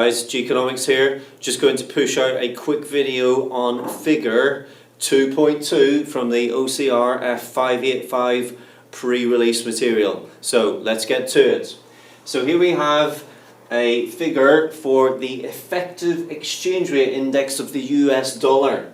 guys, Geekonomics here. Just going to push out a quick video on figure 2.2 from the OCR F585 pre-release material. So let's get to it. So here we have a figure for the effective exchange rate index of the US dollar.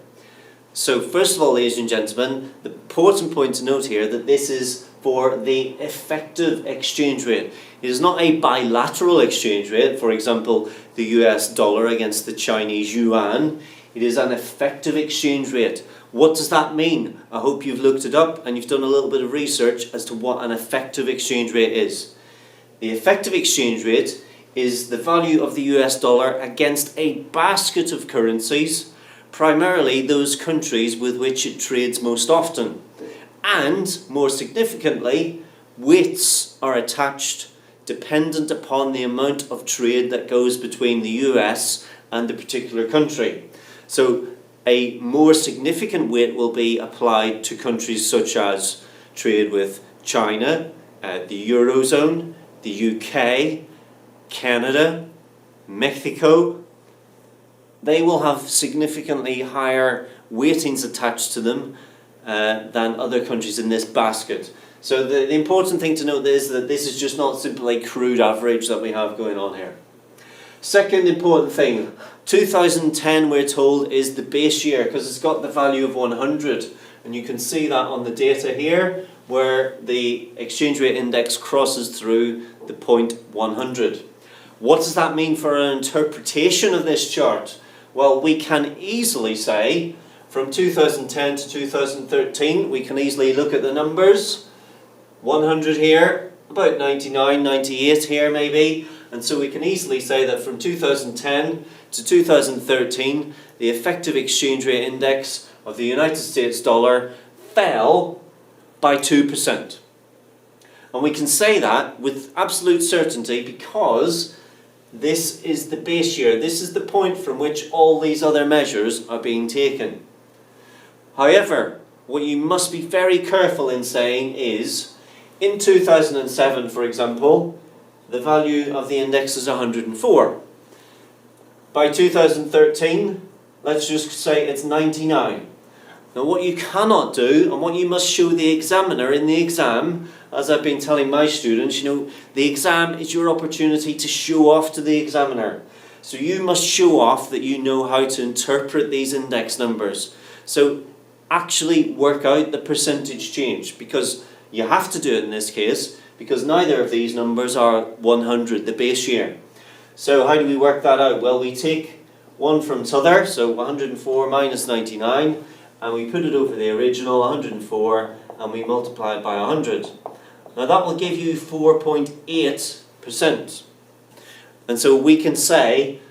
So first of all, ladies and gentlemen, the important point to note here that this is for the effective exchange rate. It is not a bilateral exchange rate, for example, the US dollar against the Chinese yuan. It is an effective exchange rate. What does that mean? I hope you've looked it up and you've done a little bit of research as to what an effective exchange rate is. The effective exchange rate is the value of the US dollar against a basket of currencies, primarily those countries with which it trades most often. And, more significantly, weights are attached dependent upon the amount of trade that goes between the US and the particular country. So a more significant weight will be applied to countries such as trade with China, the Eurozone, the UK, Canada, Mexico. They will have significantly higher weightings attached to them than other countries in this basket. So the important thing to note is that this is just not simply a crude average that we have going on here. Second important thing, 2010 we're told is the base year because it's got the value of 100, and you can see that on the data here where the exchange rate index crosses through the point 100. What does that mean for an interpretation of this chart? Well, we can easily say from 2010 to 2013, we can easily look at the numbers. 100 here, about 99, 98 here maybe. And so we can easily say that from 2010 to 2013, the effective exchange rate index of the United States dollar fell by 2%. And we can say that with absolute certainty because this is the base year. This is the point from which all these other measures are being taken. However, what you must be very careful in saying is, in 2007, for example, the value of the index is 104. By 2013, let's just say it's 99. Now what you cannot do, and what you must show the examiner in the exam, as I've been telling my students, the exam is your opportunity to show off to the examiner. So you must show off that you know how to interpret these index numbers. So actually work out the percentage change, because you have to do it in this case, because neither of these numbers are 100, the base year. So how do we work that out? Well, we take one from t'other, so 104 minus 99, and we put it over the original 104, and we multiply it by 100. Now that will give you 4.8%. And so we can say,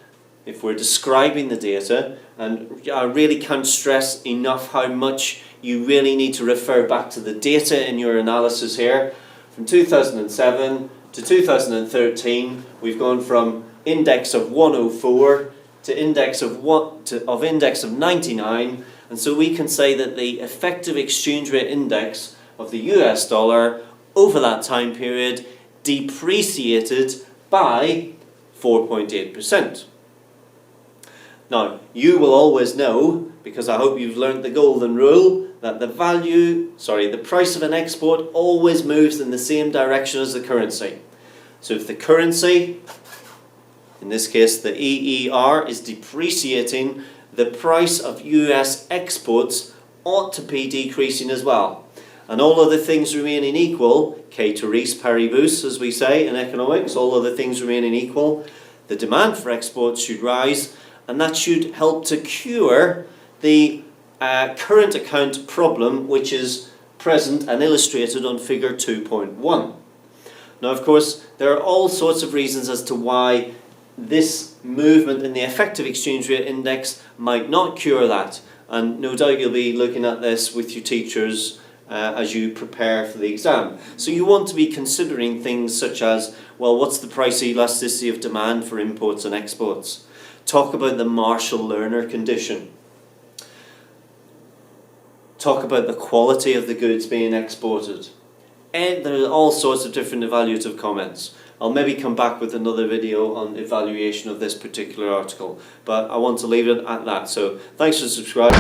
if we're describing the data, and I really can't stress enough how much you really need to refer back to the data in your analysis here. From 2007 to 2013, we've gone from index of 104 to index of 99, and so we can say that the effective exchange rate index of the US dollar over that time period depreciated by 4.8%. Now, you will always know, because I hope you've learned the golden rule, that the price of an export always moves in the same direction as the currency. So if the currency, in this case the EER, is depreciating, the price of US exports ought to be decreasing as well. And all other things remaining equal, ceteris paribus as we say in economics, all other things remaining equal, the demand for exports should rise, and that should help to cure the current account problem which is present and illustrated on figure 2.1. Now of course there are all sorts of reasons as to why this movement in the effective exchange rate index might not cure that, and no doubt you'll be looking at this with your teachers as you prepare for the exam. So you want to be considering things such as, well, what's the price elasticity of demand for imports and exports? Talk about the Marshall-Lerner condition. Talk about the quality of the goods being exported. And there are all sorts of different evaluative comments. I'll maybe come back with another video on evaluation of this particular article, but I want to leave it at that. So thanks for subscribing.